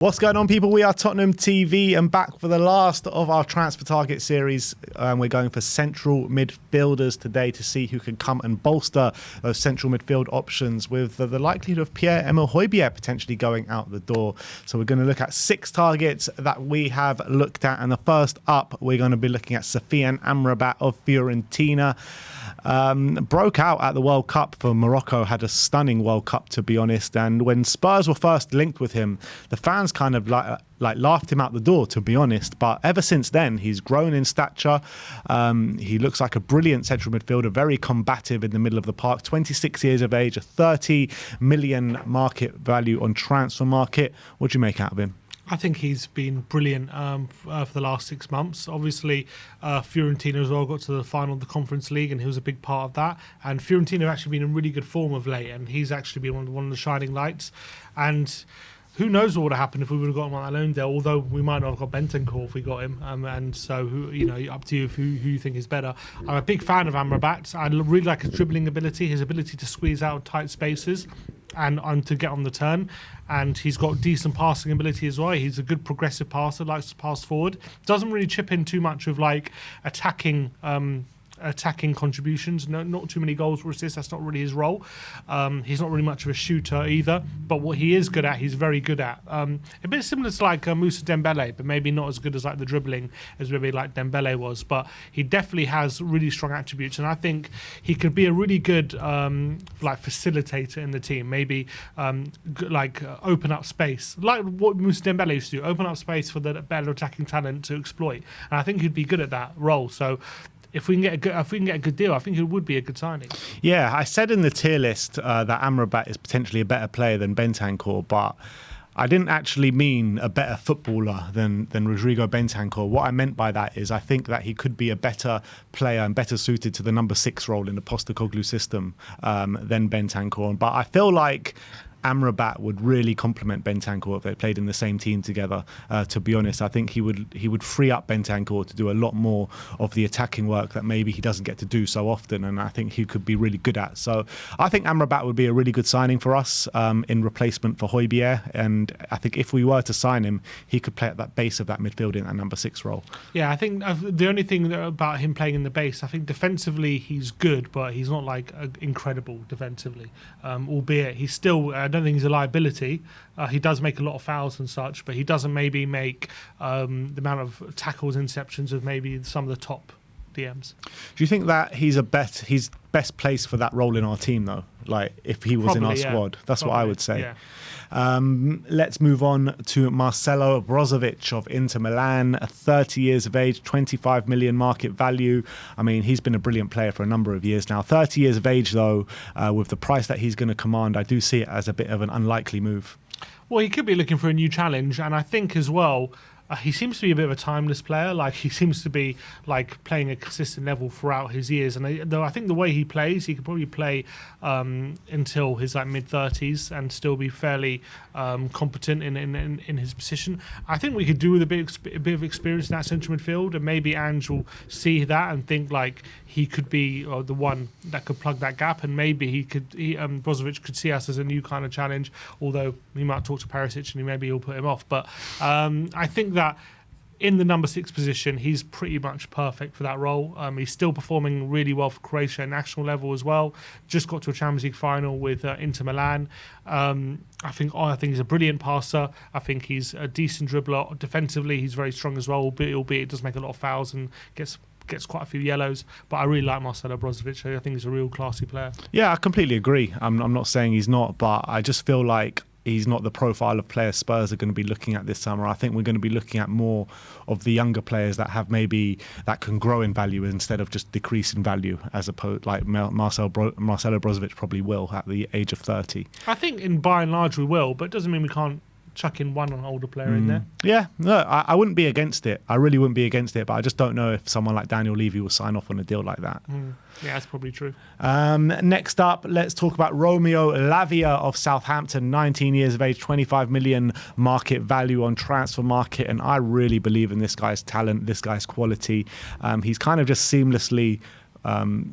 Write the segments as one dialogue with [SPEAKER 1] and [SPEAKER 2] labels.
[SPEAKER 1] What's going on, people? We are Tottenham TV and back for the last of our transfer target series. We're going for central midfielders today to see who can come and bolster those central midfield options with the likelihood of Pierre-Emile Højbjerg potentially going out the door. So we're going to look at 6 targets that we have looked at. And the first up, we're going to be looking at Sofyan Amrabat of Fiorentina. Broke out at the World Cup for Morocco, had a stunning World Cup, to be honest. And when Spurs were first linked with him, the fans kind of like laughed him out the door, to be honest. But ever since then, he's grown in stature. He looks like a brilliant central midfielder, very combative in the middle of the park. 26 years of age, a 30 million market value on transfer market. What do you make out of him?
[SPEAKER 2] I think he's been brilliant for the last 6 months. Obviously, Fiorentina as well got to the final of the Conference League, and he was a big part of that. And Fiorentina have actually been in really good form of late, and he's actually been one of the shining lights. And who knows what would have happened if we would have got him on that loan deal, although we might not have got Bentancur if we got him. And so, up to you who you think is better. I'm a big fan of Amrabat. I really like his dribbling ability, his ability to squeeze out tight spaces and to get on the turn. And he's got decent passing ability as well. He's a good progressive passer, likes to pass forward. Doesn't really chip in too much of like attacking contributions. No, not too many goals or assists. That's not really his role. He's not really much of a shooter either. But what he is good at, he's very good at. A bit similar to like Moussa Dembele, but maybe not as good as like the dribbling as maybe like Dembele was. But he definitely has really strong attributes, and I think he could be a really good facilitator in the team. Maybe open up space, like what Moussa Dembele used to do. Open up space for the better attacking talent to exploit. And I think he'd be good at that role. So if we can get a good deal, I think it would be a good signing. Yeah,
[SPEAKER 1] I said in the tier list that Amrabat is potentially a better player than Bentancur, but I didn't actually mean a better footballer than Rodrigo Bentancur. What I meant by that is I think that he could be a better player and better suited to the number 6 role in the Postecoglou system than Bentancur. But I feel like Amrabat would really complement Bentancur if they played in the same team together. To be honest, I think he would free up Bentancur to do a lot more of the attacking work that maybe he doesn't get to do so often, and I think he could be really good at. So I think Amrabat would be a really good signing for us in replacement for Højbjerg, and I think if we were to sign him, he could play at that base of that midfield in that number 6 role.
[SPEAKER 2] Yeah, I think the only thing about him playing in the base, I think defensively he's good, but he's not like incredible defensively. Albeit he's still, I don't think he's a liability. He does make a lot of fouls and such, but he doesn't maybe make the amount of tackles, interceptions of maybe some of the top DMs.
[SPEAKER 1] Do you think that he's best placed for that role in our team though? Like if he was in our squad, that's what I would say.
[SPEAKER 2] Yeah.
[SPEAKER 1] Let's move on to Marcelo Brozovic of Inter Milan, 30 years of age, 25 million market value. I mean, he's been a brilliant player for a number of years now. 30 years of age though, with the price that he's going to command, I do see it as a bit of an unlikely move.
[SPEAKER 2] Well, he could be looking for a new challenge, and I think as well, he seems to be a bit of a timeless player. Like he seems to be like playing a consistent level throughout his years. And though I think the way he plays, he could probably play until his like mid-30s and still be fairly competent in his position. I think we could do with a bit of experience in that central midfield, and maybe Ange will see that and think like he could be the one that could plug that gap, and maybe Brozovic could see us as a new kind of challenge. Although he might talk to Perisic and maybe he'll put him off. But I think that in the number 6 position, he's pretty much perfect for that role. He's still performing really well for Croatia at national level as well. Just got to a Champions League final with Inter Milan. I think he's a brilliant passer. I think he's a decent dribbler. Defensively, he's very strong as well, albeit it does make a lot of fouls and gets quite a few yellows. But I really like Marcelo Brozovic. I think he's a real classy player.
[SPEAKER 1] Yeah, I completely agree. I'm not saying he's not, but I just feel like he's not the profile of player Spurs are going to be looking at this summer. I think we're going to be looking at more of the younger players that have maybe that can grow in value instead of just decrease in value, as opposed like Marcelo Brozovic probably will at the age of 30.
[SPEAKER 2] I think by and large we will, but it doesn't mean we can't chuck in one older player in there.
[SPEAKER 1] Yeah, no, I wouldn't be against it. I really wouldn't be against it, but I just don't know if someone like Daniel Levy will sign off on a deal like that.
[SPEAKER 2] Yeah, that's probably true.
[SPEAKER 1] Next up, let's talk about Romeo Lavia of Southampton, 19 years of age, 25 million market value on transfer market, and I really believe in this guy's talent, this guy's quality. He's kind of just seamlessly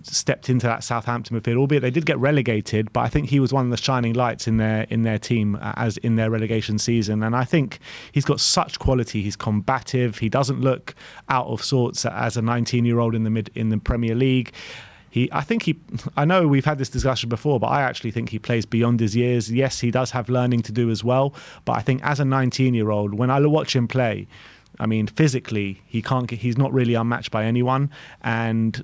[SPEAKER 1] stepped into that Southampton midfield, albeit they did get relegated, but I think he was one of the shining lights in their team as in their relegation season. And I think he's got such quality. He's combative. He doesn't look out of sorts as a 19-year-old in the Premier League. I know we've had this discussion before, but I actually think he plays beyond his years. Yes, he does have learning to do as well, but I think as a 19-year-old, when I watch him play, I mean, physically, he's not really unmatched by anyone, and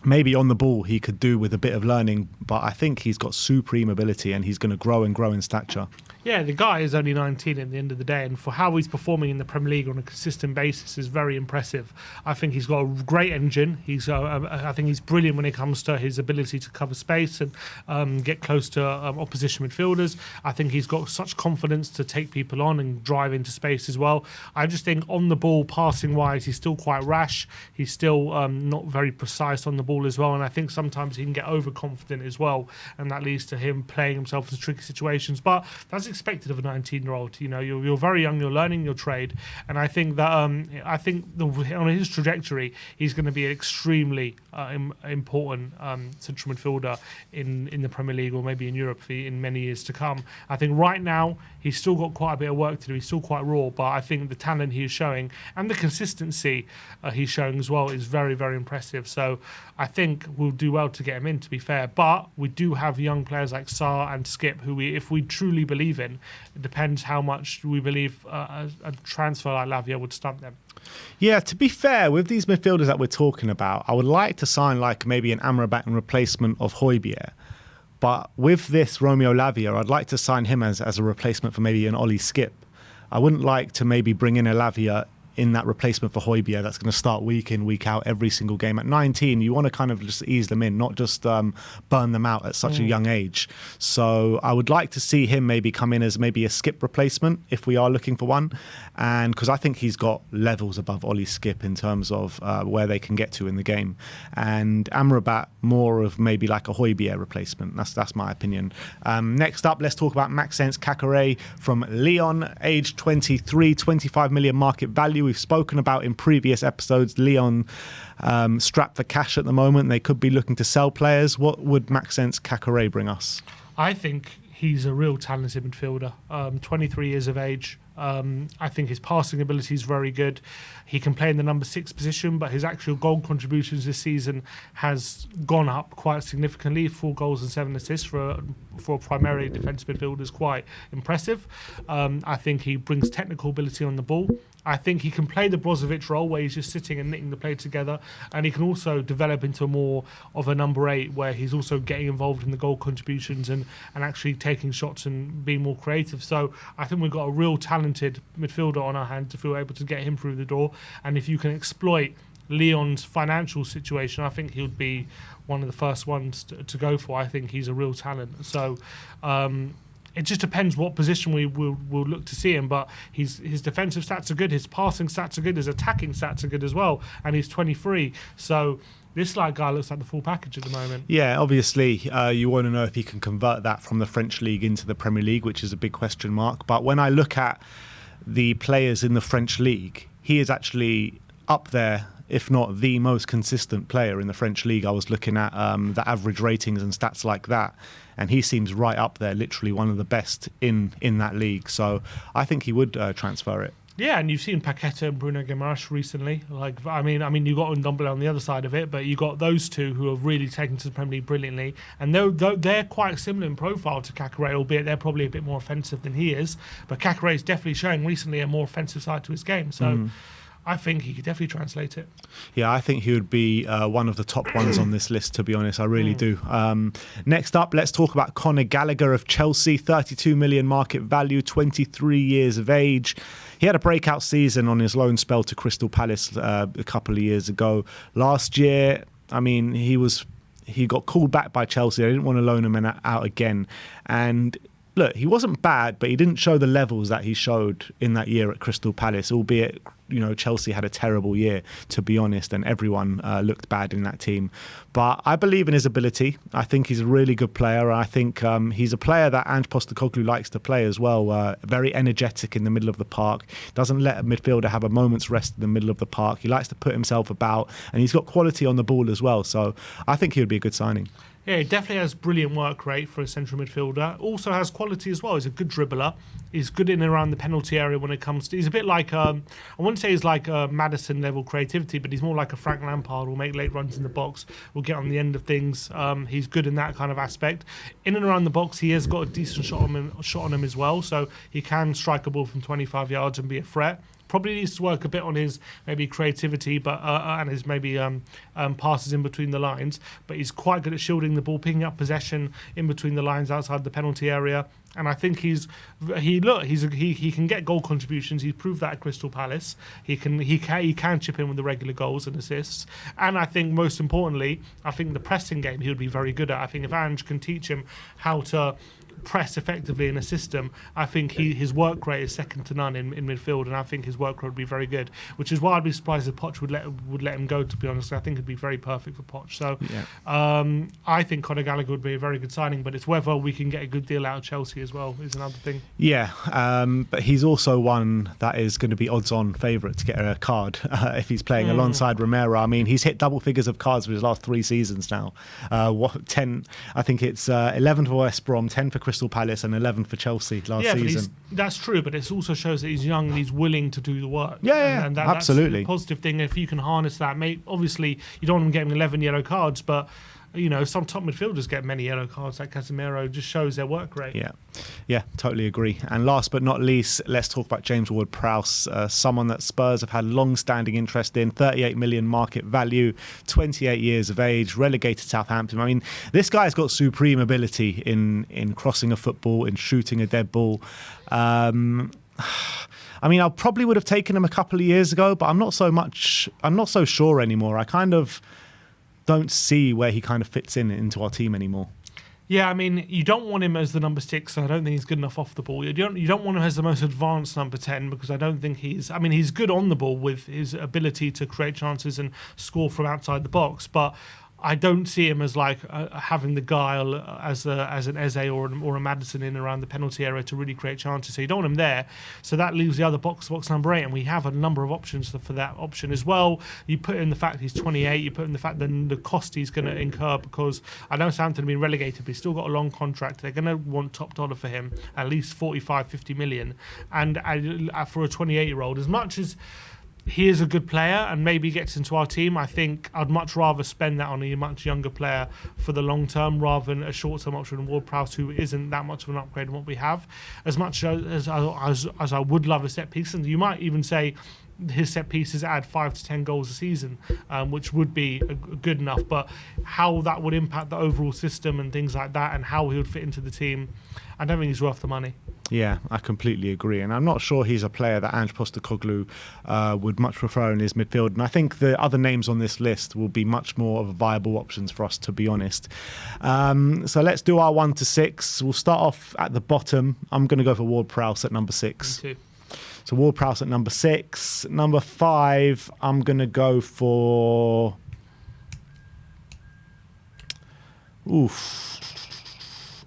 [SPEAKER 1] maybe on the ball he could do with a bit of learning, but I think he's got supreme ability and he's going to grow and grow in stature.
[SPEAKER 2] Yeah, the guy is only 19 at the end of the day, and for how he's performing in the Premier League on a consistent basis is very impressive. I think he's got a great engine. I think he's brilliant when it comes to his ability to cover space and get close to opposition midfielders. I think he's got such confidence to take people on and drive into space as well. I just think on the ball, passing-wise, he's still quite rash. He's still not very precise on the ball as well, and I think sometimes he can get overconfident as well, and that leads to him playing himself into tricky situations. But that's expected of a 19-year-old. You know, you're very young, you're learning your trade, and I think that on his trajectory, he's going to be an extremely important central midfielder in the Premier League or maybe in Europe in many years to come. I think right now he's still got quite a bit of work to do. He's still quite raw, but I think the talent he is showing and the consistency he's showing as well is very, very impressive. So I think we'll do well to get him in, to be fair. But we do have young players like Sarr and Skip, who if we truly believe in, it depends how much we believe a transfer like Lavia would stump them.
[SPEAKER 1] Yeah, to be fair, with these midfielders that we're talking about, I would like to sign like maybe an Amrabat in replacement of Højbjerg. But with this Romeo Lavia, I'd like to sign him as a replacement for maybe an Ollie Skip. I wouldn't like to maybe bring in a Lavia in that replacement for Højbjerg that's going to start week in, week out, every single game. At 19, you want to kind of just ease them in, not just burn them out at such a young age. So I would like to see him maybe come in as maybe a Skip replacement if we are looking for one. And because I think he's got levels above Ollie Skip in terms of where they can get to in the game. And Amrabat more of maybe like a Højbjerg replacement. That's my opinion. Next up, let's talk about Maxence Caqueret from Lyon, age 23, 25 million market value. We've spoken about in previous episodes, Lyon strapped for cash at the moment. They could be looking to sell players. What would Maxence Caqueret bring us?
[SPEAKER 2] I think he's a real talented midfielder, 23 years of age. I think his passing ability is very good. He can play in the number 6 position, but his actual goal contributions this season has gone up quite significantly. 4 goals and 7 assists for a primarily defensive midfielder is quite impressive. I think he brings technical ability on the ball. I think he can play the Brozovic role where he's just sitting and knitting the play together, and he can also develop into more of a number 8 where he's also getting involved in the goal contributions and actually taking shots and being more creative. So I think we've got a real talented midfielder on our hand to feel able to get him through the door, and if you can exploit Lyon's financial situation, I think he would be one of the first ones to go for. I think he's a real talent. So it just depends what position we'll look to see him, but his defensive stats are good, his passing stats are good, his attacking stats are good as well, and he's 23. So this guy looks like the full package at the moment. Yeah,
[SPEAKER 1] obviously you want to know if he can convert that from the French league into the Premier League, which is a big question mark. But when I look at the players in the French league, he is actually up there, if not the most consistent player in the French league. I was looking at the average ratings and stats like that, and he seems right up there, literally one of the best in that league. So I think he would transfer it.
[SPEAKER 2] Yeah, and you've seen Paqueta and Bruno Guimaraes recently. I mean, you got Ndombele on the other side of it, but you got those two who have really taken to the Premier League brilliantly, and they're quite similar in profile to Caqueret, albeit they're probably a bit more offensive than he is. But Caqueret is definitely showing recently a more offensive side to his game. So I think he could definitely translate it.
[SPEAKER 1] Yeah, I think he would be one of the top ones on this list, to be honest. I really do. Next up, let's talk about Conor Gallagher of Chelsea, 32 million market value, 23 years of age. He had a breakout season on his loan spell to Crystal Palace a couple of years ago. Last year, I mean, he got called back by Chelsea. They didn't want to loan him out again. And look, he wasn't bad, but he didn't show the levels that he showed in that year at Crystal Palace, albeit, Chelsea had a terrible year, to be honest, and everyone looked bad in that team. But I believe in his ability. I think he's a really good player. I think he's a player that Ange Postecoglou likes to play as well. Very energetic in the middle of the park. Doesn't let a midfielder have a moment's rest in the middle of the park. He likes to put himself about, and he's got quality on the ball as well. So I think he would be a good signing.
[SPEAKER 2] Yeah, he definitely has brilliant work rate for a central midfielder. Also has quality as well. He's a good dribbler. He's good in and around the penalty area when it comes to... He's a bit like... I wouldn't say he's like a Maddison-level creativity, but he's more like a Frank Lampard. Will make late runs in the box. Will get on the end of things. He's good in that kind of aspect. In and around the box, he has got a decent shot on him as well, so he can strike a ball from 25 yards and be a threat. Probably needs to work a bit on his maybe creativity, but and his maybe passes in between the lines. But he's quite good at shielding the ball, picking up possession in between the lines outside the penalty area. And I think he can get goal contributions. He's proved that at Crystal Palace. He can chip in with the regular goals and assists. And I think most importantly, I think the pressing game he would be very good at. I think if Ange can teach him how to press effectively in a system, I think his work rate is second to none in midfield, and I think his work rate would be very good, which is why I'd be surprised if Poch would let him go, to be honest. I think it'd be very perfect for Poch. So I think Conor Gallagher would be a very good signing, but it's whether we can get a good deal out of Chelsea as well is another thing.
[SPEAKER 1] Yeah, but he's also one that is going to be odds-on favourite to get a card if he's playing alongside Romero. I mean, he's hit double figures of cards for his last 3 seasons now. 10, I think it's 11 for West Brom, 10 for Crystal Palace and 11 for Chelsea last season.
[SPEAKER 2] That's true, but it also shows that he's young and he's willing to do the work.
[SPEAKER 1] And absolutely.
[SPEAKER 2] That's a positive thing if you can harness that. Obviously, you don't want him getting 11 yellow cards, but some top midfielders get many yellow cards like Casemiro. Just shows their work rate. Yeah, totally agree. And last but not least, let's talk about James Ward-Prowse, someone that Spurs have had long-standing interest in, 38 million market value, 28 years of age, relegated Southampton. I mean, this guy's got supreme ability in crossing a football, in shooting a dead ball. I mean, I probably would have taken him a couple of years ago, but I'm not so sure anymore. I kind of don't see where he kind of fits into our team anymore. Yeah, I mean, you don't want him as the number 6. I don't think he's good enough off the ball. You don't want him as the most advanced number 10 because I don't think he's good on the ball with his ability to create chances and score from outside the box, but I don't see him as like having the guile as an Eze or a Maddison in around the penalty area to really create chances. So you don't want him there. So that leaves the other box number 8, and we have a number of options for that option as well. You put in the fact he's 28. You put in the fact that the cost he's going to incur, because I know Southampton have been relegated, but he's still got a long contract. They're going to want top dollar for him, at least 45, 50 million. And for a 28-year-old, as much as he is a good player and maybe gets into our team, I think I'd much rather spend that on a much younger player for the long term rather than a short term option on Ward-Prowse, who isn't that much of an upgrade on what we have. As much as I would love a set piece, and you might even say his set pieces add 5 to 10 goals a season, which would be good enough, but how that would impact the overall system and things like that and how he would fit into the team, I don't think he's worth the money.
[SPEAKER 1] Yeah, I completely agree. And I'm not sure he's a player that Ange Postecoglou would much prefer in his midfield. And I think the other names on this list will be much more of viable options for us, to be honest. So let's do our 1 to 6. We'll start off at the bottom. I'm going to go for Ward-Prowse at number 6.
[SPEAKER 2] Me too.
[SPEAKER 1] So Ward-Prowse at number 6. Number 5, I'm going to go for... I'm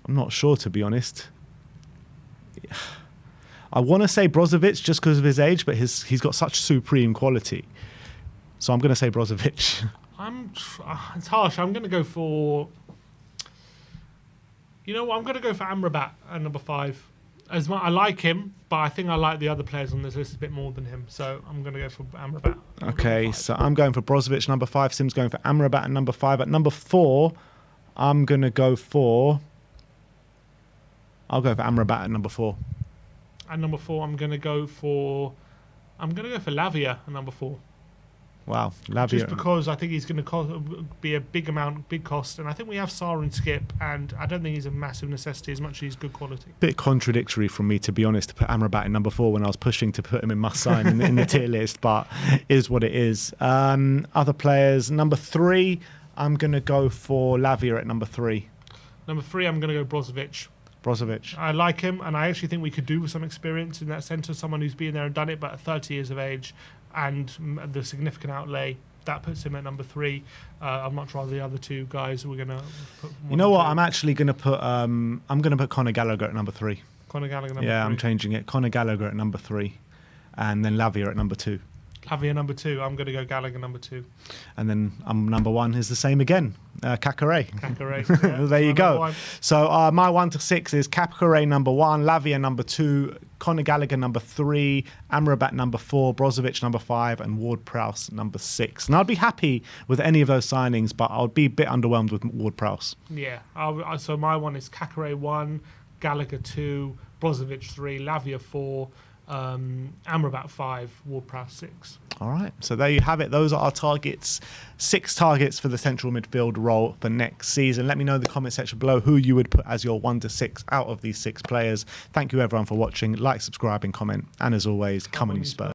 [SPEAKER 1] not sure, to be honest. I want to say Brozovic just because of his age, but he's got such supreme quality. So I'm going to say Brozovic.
[SPEAKER 2] It's harsh. I'm going to go for... You know what? I'm going to go for Amrabat at number 5. I like him, but I think I like the other players on this list a bit more than him. So I'm going to go for Amrabat.
[SPEAKER 1] Okay, so I'm going for Brozovic, number 5. Sim's going for Amrabat at number 5. At number 4, I'm going to go for... I'll go for Amrabat at number 4.
[SPEAKER 2] At number 4, I'm going to go for Lavia at number 4.
[SPEAKER 1] Wow, Lavia.
[SPEAKER 2] Just because I think he's going to be a big cost, and I think we have Sarr and Skip, and I don't think he's a massive necessity as much as he's good quality.
[SPEAKER 1] Bit contradictory from me, to be honest, to put Amrabat in number 4 when I was pushing to put him in must sign in the tier list, but it is what it is. Other players, number 3, I'm going to go for Lavia at number 3.
[SPEAKER 2] Number 3, I'm going to go Brozovic.
[SPEAKER 1] Brozovic.
[SPEAKER 2] I like him, and I actually think we could do with some experience in that centre, someone who's been there and done it, but at 30 years of age and the significant outlay, that puts him at number 3. I'd much rather the other two guys we're going to put.
[SPEAKER 1] You know what? I'm actually going to put Conor Gallagher at number 3.
[SPEAKER 2] Conor Gallagher number 3.
[SPEAKER 1] Yeah, I'm changing it. Conor Gallagher at number 3, and then Lavia at number 2.
[SPEAKER 2] Lavia number 2. I'm going to go Gallagher number 2.
[SPEAKER 1] And then number 1 is the same again. Kakare.
[SPEAKER 2] Kakare. Yeah,
[SPEAKER 1] there you go.
[SPEAKER 2] 1.
[SPEAKER 1] So my 1 to 6 is Kakare number 1, Lavia number 2, Conor Gallagher number 3, Amrabat number 4, Brozovic number 5, and Ward-Prowse number 6. And I'd be happy with any of those signings, but I would be a bit underwhelmed with Ward-Prowse.
[SPEAKER 2] Yeah. So my 1 is Kakare 1, Gallagher 2, Brozovic 3, Lavia 4, Amrabat 5, Ward-Prowse 6.
[SPEAKER 1] All right, so there you have it. Those are our targets. 6 targets for the central midfield role for next season. Let me know in the comment section below who you would put as your 1 to 6 out of these 6 players. Thank you everyone for watching. Like, subscribe and comment. And as always, come on you Spurs.